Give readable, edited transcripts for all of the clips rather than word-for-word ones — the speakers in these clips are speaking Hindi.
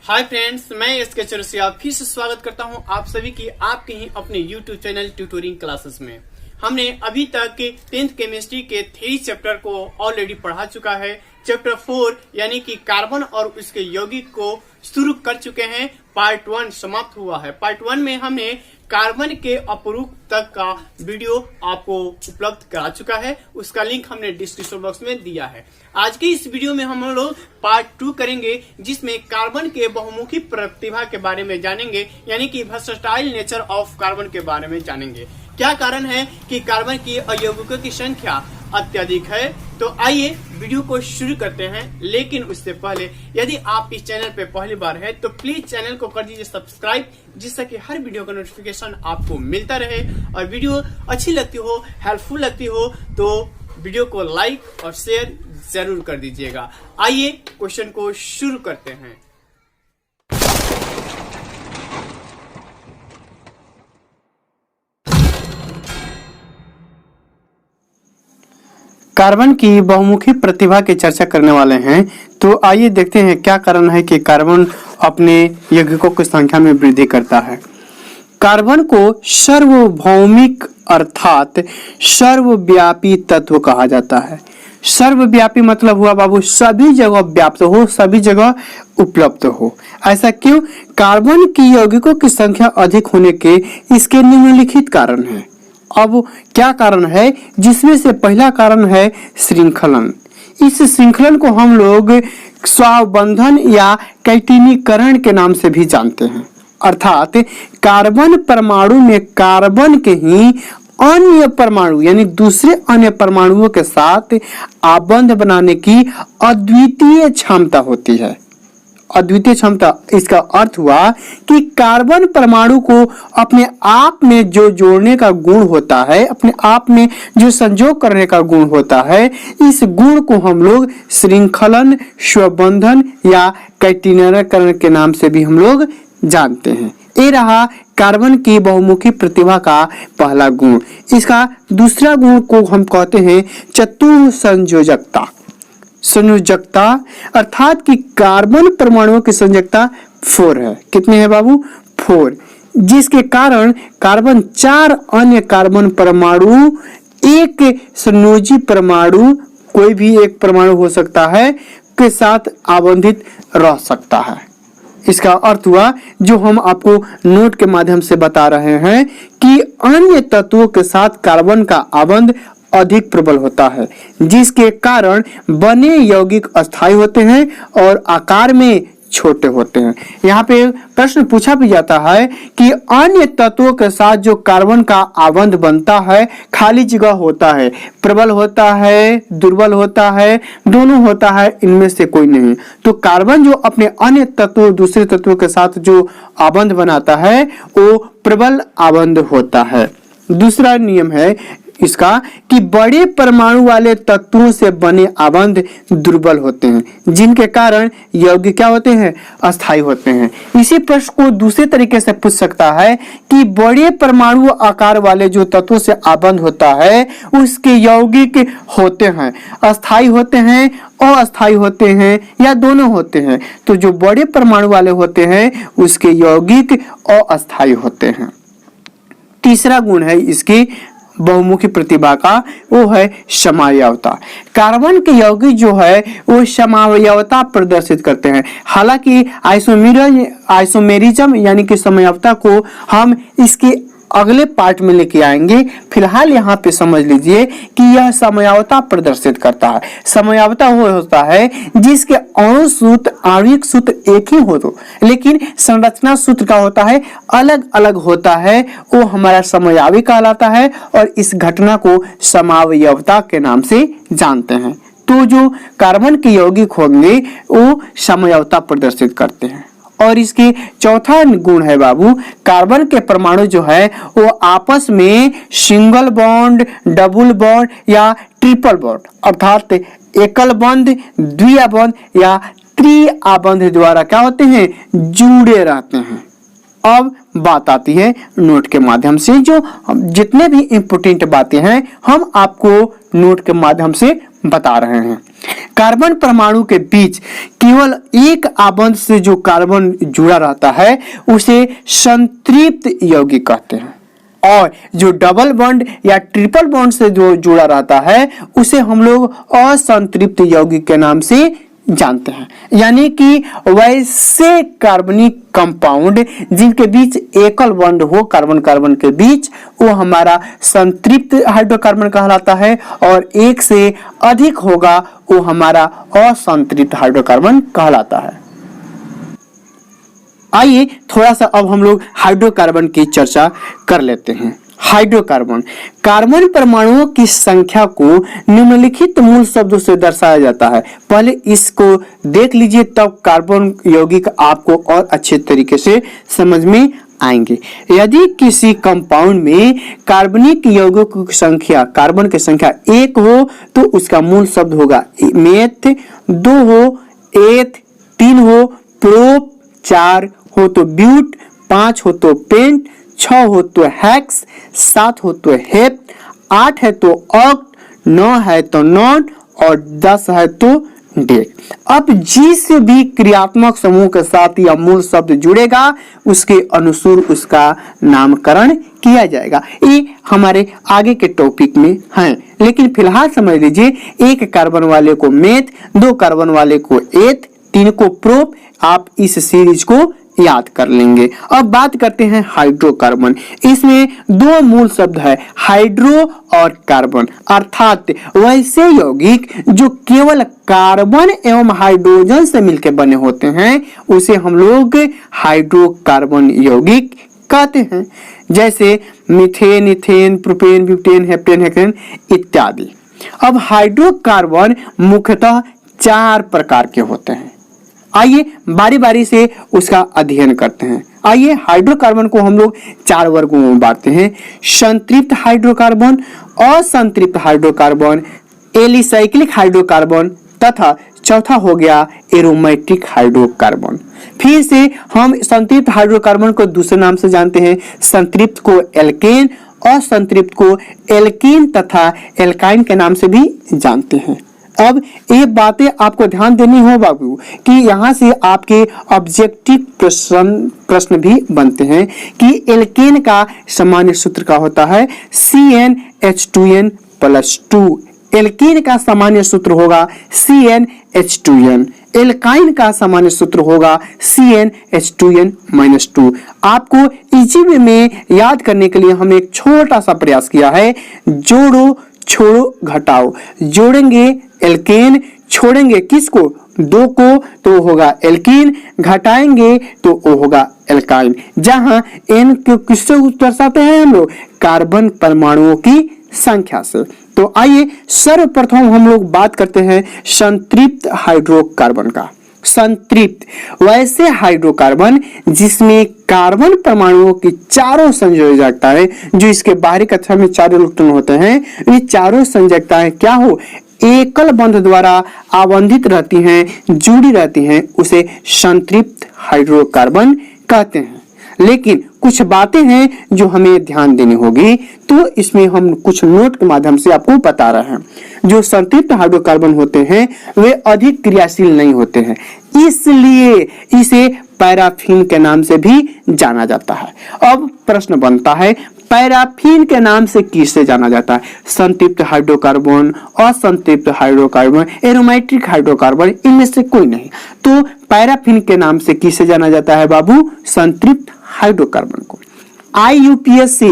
हाय फ्रेंड्स, मैं इसके चौरसिया फिर से स्वागत करता हूं आप सभी की आपके ही अपने यूट्यूब चैनल ट्यूटोरिंग क्लासेस में। हमने अभी तक 10th केमिस्ट्री के 3 चैप्टर को ऑलरेडी पढ़ा चुका है। चैप्टर 4 यानी कि कार्बन और उसके यौगिक को शुरू कर चुके हैं। पार्ट 1 समाप्त हुआ है। पार्ट 1 में हमने कार्बन के अपरूप तक का वीडियो आपको उपलब्ध करा चुका है। उसका लिंक हमने डिस्क्रिप्शन बॉक्स में दिया है। आज के इस वीडियो में हम लोग पार्ट 2 करेंगे, जिसमें कार्बन के बहुमुखी प्रतिभा के बारे में जानेंगे, यानी कि वर्सेटाइल नेचर ऑफ कार्बन के बारे में जानेंगे। क्या कारण है कि कार्बन की अयौगिकों की संख्या अत्यधिक है। तो आइए वीडियो को शुरू करते हैं। लेकिन उससे पहले यदि आप इस चैनल पे पहली बार है तो प्लीज चैनल को कर दीजिए सब्सक्राइब, जिससे कि हर वीडियो का नोटिफिकेशन आपको मिलता रहे। और वीडियो अच्छी लगती हो, हेल्पफुल लगती हो तो वीडियो को लाइक और शेयर जरूर कर दीजिएगा। आइए क्वेश्चन को शुरू करते हैं। कार्बन की बहुमुखी प्रतिभा की चर्चा करने वाले हैं। तो आइए देखते हैं क्या कारण है कि कार्बन अपने यौगिकों की संख्या में वृद्धि करता है। कार्बन को सर्वभौमिक अर्थात सर्वव्यापी तत्व कहा जाता है। सर्वव्यापी मतलब हुआ बाबू सभी जगह व्याप्त हो, सभी जगह उपलब्ध हो। ऐसा क्यों? कार्बन की यौगिकों की संख्या अधिक होने के इसके निम्नलिखित कारण है। अब क्या कारण है? जिसमें से पहला कारण है श्रृंखलन। इस श्रृंखलन को हम लोग स्वाबंधन या कैटिनीकरण के नाम से भी जानते हैं। अर्थात कार्बन परमाणु में कार्बन के ही अन्य परमाणु यानी दूसरे अन्य परमाणुओं के साथ आबंध बनाने की अद्वितीय क्षमता होती है। अद्वितीय क्षमता, इसका अर्थ हुआ कि कार्बन परमाणु को अपने आप में जो जोड़ने का गुण होता है, अपने आप में जो संयोग करने का गुण होता है, इस गुण को हम लोग श्रृंखलन, स्वबंधन या कैटिनीकरण के नाम से भी हम लोग जानते हैं। ये रहा कार्बन की बहुमुखी प्रतिभा का पहला गुण। इसका दूसरा गुण को हम कहते हैं चतुसंयोजकता। संयोजकता अर्थात कि कार्बन परमाणुओं की संयोजकता 4 है। कितने हैं बाबू? 4, जिसके कारण कार्बन 4 अन्य कार्बन परमाणु एक संयोजी परमाणु, कोई भी एक परमाणु हो सकता है, के साथ आबंधित रह सकता है। इसका अर्थ हुआ जो हम आपको नोट के माध्यम से बता रहे हैं कि अन्य तत्वों के साथ कार्बन का आबंध अधिक प्रबल होता है, जिसके कारण बने यौगिक अस्थायी होते हैं और आकार में छोटे होते हैं। यहाँ पे प्रश्न पूछा भी जाता है कि अन्य तत्वों के साथ जो कार्बन का आबंध बनता है खाली जगह होता है, प्रबल होता है, दुर्बल होता है, दोनों होता है, इनमें से कोई नहीं। तो कार्बन जो अपने अन्य तत्वों, दूसरे तत्वों के साथ जो आबंध बनाता है वो प्रबल आबंध होता है। दूसरा नियम है इसका कि बड़े परमाणु वाले तत्वों से बने आबंध दुर्बल होते हैं, जिनके कारण यौगिक क्या होते हैं? अस्थायी होते हैं। इसी प्रश्न को दूसरे तरीके से पूछ सकता है कि बड़े परमाणु आकार वाले जो तत्वों से आबंध होता है उसके यौगिक होते हैं, अस्थायी होते हैं, अस्थायी होते हैं या दोनों होते हैं। तो जो बड़े परमाणु वाले होते हैं उसके यौगिक अस्थायी होते हैं। तीसरा गुण है इसकी बहुमुखी प्रतिभा का, वो है समयावता। कार्बन के यौगिक जो है वो समयावता प्रदर्शित करते हैं। हालांकि आइसोमेरिज्म यानी कि समयावता को हम इसके अगले पार्ट में लेके आएंगे। फिलहाल यहाँ पे समझ लीजिए कि यह समयावता प्रदर्शित करता है। समयावता वो होता है जिसके अणु सूत्र, आणविक सूत्र एक ही हो तो लेकिन संरचना सूत्र का होता है अलग अलग होता है, वो हमारा समयावी कहलाता है और इस घटना को समयावता के नाम से जानते हैं। तो जो कार्बन के यौगिक होंगे वो समयावता प्रदर्शित करते हैं। और इसके चौथा गुण है बाबू, कार्बन के परमाणु जो है वो आपस में सिंगल बॉन्ड, डबल बॉन्ड या ट्रिपल बॉन्ड अर्थात एकल बंध, द्विआबंध या त्रिआबंध द्वारा क्या होते हैं? जुड़े रहते हैं। अब बात आती है नोट के माध्यम से, जो जितने भी इम्पोर्टेंट बातें हैं हम आपको नोट के माध्यम से बता रहे हैं। कार्बन परमाणु के बीच केवल एक आबंध से जो कार्बन जुड़ा रहता है उसे संतृप्त यौगिक कहते हैं, और जो डबल बॉन्ड या ट्रिपल बॉन्ड से जो जुड़ा रहता है उसे हम लोग असंतृप्त यौगिक के नाम से जानते हैं। यानी कि वैसे कार्बनिक कंपाउंड जिनके बीच एकल बॉन्ड हो कार्बन कार्बन के बीच, वो हमारा संतृप्त हाइड्रोकार्बन कहलाता है, और एक से अधिक होगा वो हमारा असंतृप्त हाइड्रोकार्बन कहलाता है। आइए थोड़ा सा अब हम लोग हाइड्रोकार्बन की चर्चा कर लेते हैं। हाइड्रोकार्बन, कार्बन परमाणुओं की संख्या को निम्नलिखित मूल शब्दों से दर्शाया जाता है। पहले इसको देख लीजिए, तब कार्बन यौगिक आपको और अच्छे तरीके से समझ में आएंगे। यदि किसी कंपाउंड में कार्बनिक यौगिकों की संख्या, कार्बन की संख्या 1 हो तो उसका मूल शब्द होगा मेथ, 2 हो एथ, 3 हो प्रोप, 4 हो तो ब्यूट, 5 हो तो पेंट, 6 हो तो हेक्स, 7 हो तो हेप, 8 है तो ऑक्ट, 9 है तो नॉट, और 10 है तो डेक। अब जिस भी क्रियात्मक समूह के साथ यह मूल शब्द जुड़ेगा उसके अनुसार उसका नामकरण किया जाएगा। ये हमारे आगे के टॉपिक में है, लेकिन फिलहाल समझ लीजिए, एक कार्बन वाले को मेथ, 2 कार्बन वाले को एथ, 3 को प्रोप। आप इस सीरीज को याद कर लेंगे। अब बात करते हैं हाइड्रोकार्बन। इसमें 2 मूल शब्द है, हाइड्रो और कार्बन, अर्थात वैसे यौगिक जो केवल कार्बन एवं हाइड्रोजन से मिलकर बने होते हैं उसे हम लोग हाइड्रोकार्बन यौगिक कहते हैं, जैसे methane, ethane, propane, butane, heptane, hexane इत्यादि। अब हाइड्रोकार्बन मुख्यतः 4 प्रकार के होते हैं। आइए बारी बारी से उसका अध्ययन करते हैं। आइए हाइड्रोकार्बन को हम लोग 4 वर्गों में बांटते हैं, संतृप्त हाइड्रोकार्बन, असंतृप्त हाइड्रोकार्बन, एलिसाइक्लिक हाइड्रोकार्बन तथा चौथा हो गया एरोमेटिक हाइड्रोकार्बन। फिर से हम संतृप्त हाइड्रोकार्बन को दूसरे नाम से जानते हैं, संतृप्त को एल्केन, असंतृप्त को एल्कीन तथा एल्काइन के नाम से भी जानते हैं। अब ये बातें आपको ध्यान देनी हो बाबू कि यहाँ से आपके ऑब्जेक्टिव प्रश्न भी बनते हैं कि एल्केन का सामान्य सूत्र का होता है CnH2n+2। एल्कीन का सामान्य सूत्र होगा CnH2n। एल्काइन का सामान्य सूत्र होगा CnH2n-2। आपको इजी वे में याद करने के लिए हमने एक छोटा सा प्रयास किया है, जोड़ो छोड़ो घटाओ। जोड़ेंगे एल्केन, छोड़ेंगे किसको, 2 को तो होगा एल्कीन, घटाएंगे तो वो होगा एल्काइन। जहां n को किससे दर्शाते हैं हम लोग, कार्बन परमाणुओं की संख्या से। तो आइए सर्वप्रथम हम लोग बात करते हैं संतृप्त हाइड्रोकार्बन का। संतृप्त वैसे हाइड्रोकार्बन जिसमें कार्बन परमाणुओं की चारों संयोजकताएं, जो इसके बाहरी कक्षा में 4 इलेक्ट्रॉन होते हैं, ये चारों संयोजकताएं क्या हो, एकल बंध द्वारा आबंधित रहती हैं, जुड़ी रहती हैं, उसे संतृप्त हाइड्रोकार्बन कहते हैं। लेकिन कुछ बातें हैं जो हमें ध्यान देनी होगी, तो इसमें हम कुछ नोट के माध्यम से आपको बता रहे हैं। जो संतृप्त हाइड्रोकार्बन होते हैं वे अधिक क्रियाशील नहीं होते हैं, इसलिए इसे पैराफिन के नाम से भी जाना जाता है। अब प्रश्न बनता है, पैराफिन के नाम से किसे जाना जाता है, संतृप्त हाइड्रोकार्बन, असंतृप्त हाइड्रोकार्बन, एरोमेटिक हाइड्रोकार्बन, इनमें से कोई नहीं। तो पैराफिन के नाम से किसे जाना जाता है बाबू, संतृप्त हाइड्रोकार्बन को। IUPAC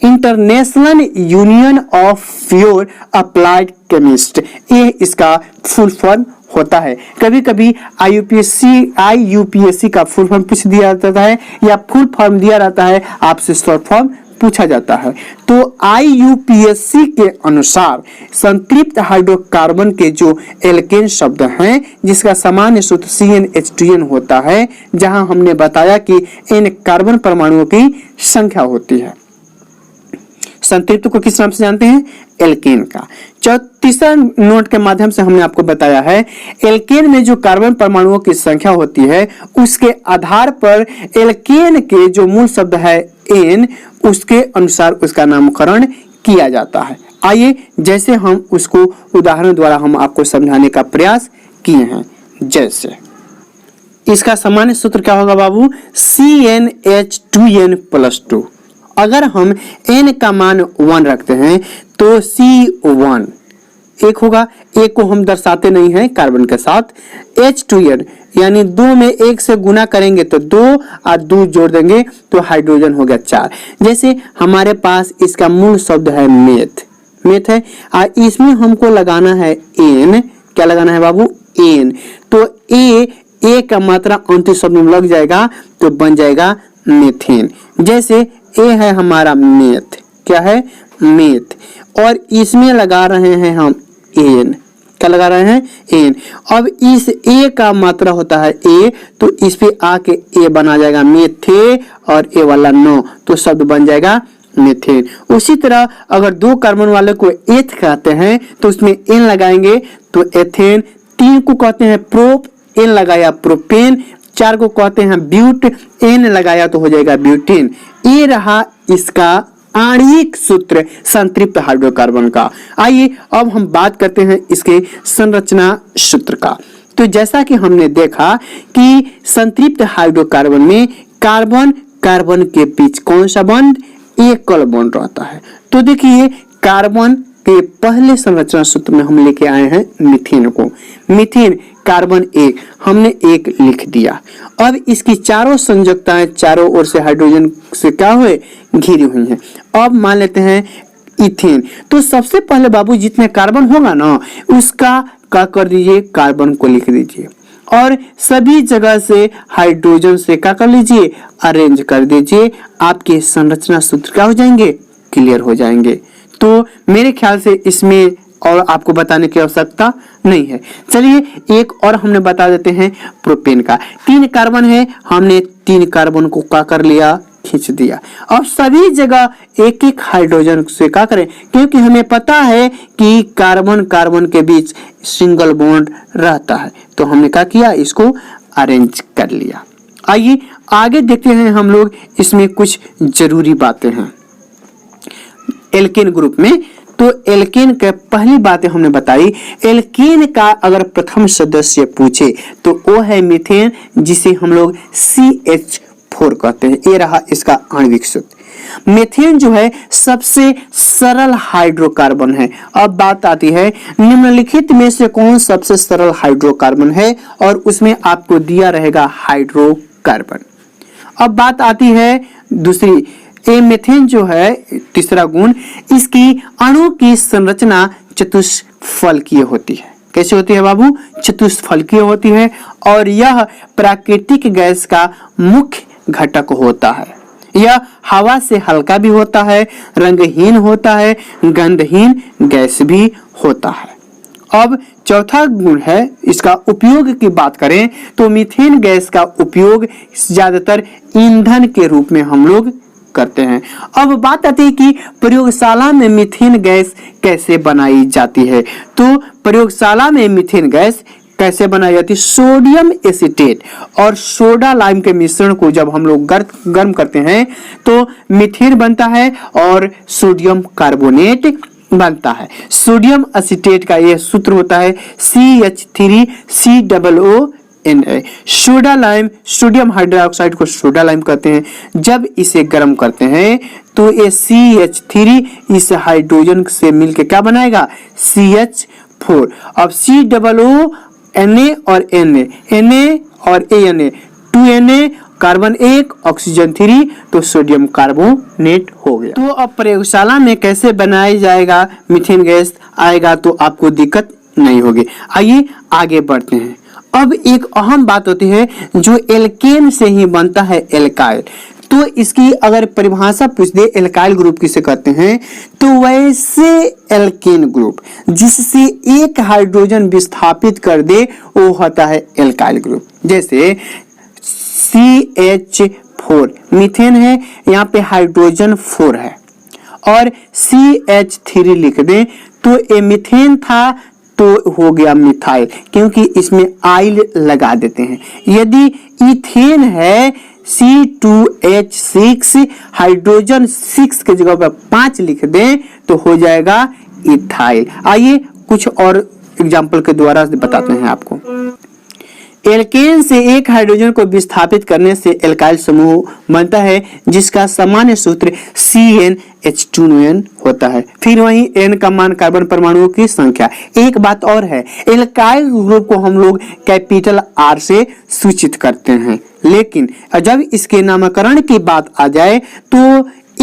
international union of pure applied chemist, ये इसका फुल फॉर्म होता है। कभी कभी IUPAC का फुल फॉर्म पूछ दिया जाता है या फुल फॉर्म दिया रहता है, आपसे शॉर्ट फॉर्म पूछा जाता है। तो IUPAC के अनुसार संतृप्त हाइड्रोकार्बन के जो एल्केन शब्द हैं, जिसका सामान्य सूत्र CnH2n होता है, जहां हमने बताया कि इन कार्बन परमाणुओं की संख्या होती है। संतृप्त को किस नाम से जानते हैं, एल्केन का। तीसरा नोट के माध्यम से हमने आपको बताया है, एल्केन में जो कार्बन परमाणुओं की संख्या होती है उसके आधार पर एल्केन के जो मूल शब्द है N, उसके अनुसार उसका नामकरण किया जाता है। आइए जैसे हम उसको उदाहरण द्वारा हम आपको समझाने का प्रयास किए हैं। जैसे इसका सामान्य सूत्र क्या होगा बाबू, CnH2n+2। अगर हम n का मान 1 रखते हैं तो C1 एक होगा, एक को हम दर्शाते नहीं हैं कार्बन के साथ। H2n यानी 2 में 1 से गुना करेंगे तो 2 और 2 जोड़ देंगे तो हाइड्रोजन हो गया 4। जैसे हमारे पास इसका मूल शब्द है मेथ, मेथ है, और इसमें हमको लगाना है n। क्या लगाना है बाबू, n। तो ए का मात्रा अंतिम शब्द में लग जाएगा तो बन जाएगा मेथेन। जैसे ए है हमारा मेथ, क्या है, मेथ, और इसमें लगा रहे हैं हम एन। क्या लगा रहे हैं, एन। अब इस ए का मात्रा होता है ए, तो इस पे आके ए बना जाएगा मेथे, और ए वाला 9 तो शब्द बन जाएगा मेथेन। उसी तरह अगर 2 कार्बन वाले को एथ कहते हैं तो उसमें एन लगाएंगे तो एथेन। 3 को कहते हैं प्रोप, एन लगाया प्रोपेन। 4 को कहते हैं ब्यूट, एन लगाया तो हो जाएगा ब्यूटेन। ये रहा इसका आणविक सूत्र संतृप्त हाइड्रोकार्बन का। आइए अब हम बात करते हैं इसके संरचना सूत्र का। तो जैसा कि हमने देखा कि संतृप्त हाइड्रोकार्बन में कार्बन कार्बन के बीच कौन सा बंध, एकल बॉन्ड रहता है। तो देखिए कार्बन के पहले संरचना सूत्र में हम लेके आए हैं मीथेन को। मीथेन कार्बन 1 हमने 1 लिख दिया। अब इसकी चारों संयोजकताएं चारों ओर से हाइड्रोजन से क्या हुए, घिरी हुई हैं। अब मान लेते हैं इथेन। तो सबसे पहले बाबू जितने कार्बन होगा ना उसका क्या कर दीजिए, कार्बन को लिख दीजिए, और सभी जगह से हाइड्रोजन से क्या कर लीजिए, अरेंज कर दीजिए। आपके संरचना सूत्र क्या हो जाएंगे, क्लियर हो जाएंगे। तो मेरे ख्याल से इसमें और आपको बताने की आवश्यकता नहीं है। चलिए एक और हमने बता देते हैं प्रोपेन का। 3 कार्बन है, हमने 3 कार्बन को क्या कर लिया, खींच दिया। अब सभी जगह एक एक हाइड्रोजन से क्या करें, क्योंकि हमें पता है कि कार्बन कार्बन के बीच सिंगल बॉन्ड रहता है, तो हमने क्या किया, इसको अरेंज कर लिया। आइए आगे देखते हैं हम लोग, इसमें कुछ जरूरी बातें हैं एल्केन ग्रुप में। तो एल्केन के पहली बातें हमने बताई। एल्केन का अगर प्रथम सदस्य पूछे तो वो है मीथेन, जिसे हम लोग CH4 कहते हैं। ये रहा इसका आणविक सूत्र। मीथेन जो है सबसे सरल हाइड्रोकार्बन है। अब बात आती है निम्नलिखित में से कौन सबसे सरल हाइड्रोकार्बन है, और उसमें आपको दिया रहेगा हाइड्रोकार्बन। अब बात आती है दूसरी, ए मीथेन जो है तीसरा गुण, इसकी अणु की संरचना चतुष्फलकीय होती है। कैसे होती है बाबू, चतुष्फलकीय होती है, और यह प्राकृतिक गैस का मुख्य घटक होता है। यह हवा से हल्का भी होता है, रंगहीन होता है, गंधहीन गैस भी होता है। अब चौथा गुण है इसका उपयोग की बात करें तो मीथेन गैस का उपयोग ज्यादातर ईंधन के रूप में हम लोग करते हैं। अब बात आती है कि प्रयोगशाला में मीथेन गैस कैसे बनाई जाती है। तो प्रयोगशाला में मीथेन गैस कैसे बनाई जाती है, सोडियम एसीटेट और सोडा लाइम के मिश्रण को जब हम लोग गर्म करते हैं तो मीथेन बनता है और सोडियम कार्बोनेट बनता है। सोडियम एसीटेट का यह सूत्र होता है CH3COO Na। Soda lime, sodium hydroxide को सोडा लाइम कहते हैं। जब इसे गर्म करते हैं तो ये CH3 इस हाइड्रोजन से मिलकर क्या बनाएगा, CH4। अब COO Na और Na और Na 2Na, कार्बन 1 ऑक्सीजन 3, तो सोडियम कार्बोनेट हो गया। तो अब प्रयोगशाला में कैसे बनाया जाएगा मीथेन गैस आएगा तो आपको दिक्कत नहीं होगी। आइए आगे बढ़ते हैं। अब एक अहम बात होती है जो एल्केन से ही बनता है, एल्काइल। तो इसकी अगर परिभाषा पूछ दे एल्काइल ग्रुप किसे कहते हैं, तो वैसे एल्केन ग्रुप जिससे एक हाइड्रोजन विस्थापित कर दे वो होता है एल्काइल ग्रुप। जैसे CH4 मीथेन है, यहाँ पे हाइड्रोजन 4 है, और CH3 लिख दें तो ये मीथेन था तो हो गया मिथाइल, क्योंकि इसमें आइल लगा देते हैं। यदि इथेन है C2H6 हाइड्रोजन 6 के जगह पर 5 लिख दें तो हो जाएगा इथाइल। आइए कुछ और एग्जाम्पल के द्वारा बताते हैं आपको। एल्केन से एक हाइड्रोजन को विस्थापित करने से एल्काइल समूह बनता है, जिसका सामान्य सूत्र CnH2n होता है। फिर वहीं n का मान कार्बन परमाणुओं की संख्या। एक बात और है, एल्काइल ग्रुप को हम लोग कैपिटल R से सूचित करते हैं, लेकिन जब इसके नामकरण की बात आ जाए तो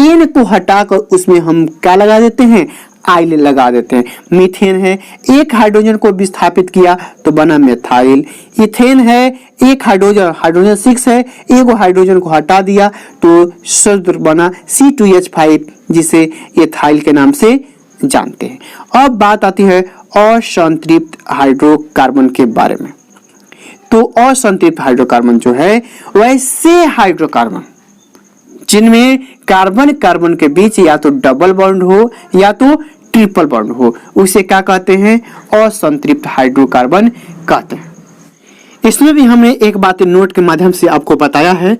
n को हटाकर उसमें हम क्या लगा देते हैं, आइल लगा देते हैं। मीथेन है, एक हाइड्रोजन को विस्थापित किया तो बना मेथाइल। इथेन है, एक हाइड्रोजन 6 है, एक हाइड्रोजन को हटा दिया तो सूत्र बना C2H5, जिसे एथाइल के नाम से जानते हैं। अब बात आती है असंतृप्त हाइड्रोकार्बन के बारे में। तो असंतृप्त हाइड्रोकार्बन जो है, वैसे हाइड्रोकार्बन जिनमें कार्बन कार्बन के बीच या तो डबल बॉन्ड हो या तो ट्रिपल बॉन्ड हो, उसे क्या कहते हैं, असंतृप्त हाइड्रोकार्बन कहते हैं। इसमें भी हमने एक बात नोट के माध्यम से आपको बताया है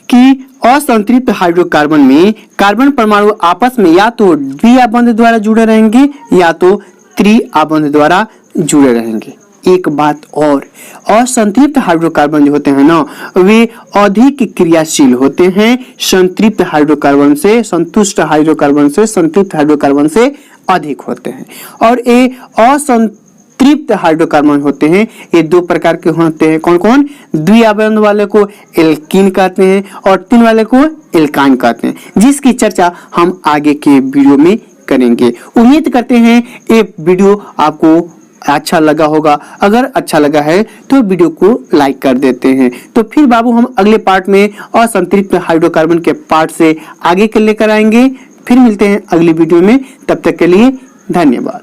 कि असंतृप्त हाइड्रोकार्बन में कार्बन परमाणु आपस में या तो द्विआबंध द्वारा जुड़े रहेंगे या तो त्रिआबंध द्वारा जुड़े रहेंगे। एक बात और, असंतृप्त हाइड्रोकार्बन जो होते हैं ना, वे अधिक क्रियाशील होते हैं संतृप्त हाइड्रोकार्बन से, संतुष्ट हाइड्रोकार्बन से, संतृप्त हाइड्रोकार्बन से अधिक होते हैं। और ये असंतृप्त हाइड्रोकार्बन होते हैं, ये दो प्रकार के होते हैं। कौन कौन? द्विआबंध वाले को एल्कीन कहते हैं और तीन वाले को एल्काइन कहते हैं, जिसकी चर्चा हम आगे के वीडियो में करेंगे। उम्मीद करते हैं ये वीडियो आपको अच्छा लगा होगा। अगर अच्छा लगा है तो वीडियो को लाइक कर देते हैं। तो फिर बाबू हम अगले पार्ट में असंतृप्त हाइड्रोकार्बन के पार्ट से आगे के लेकर आएंगे। फिर मिलते हैं अगली वीडियो में, तब तक के लिए धन्यवाद।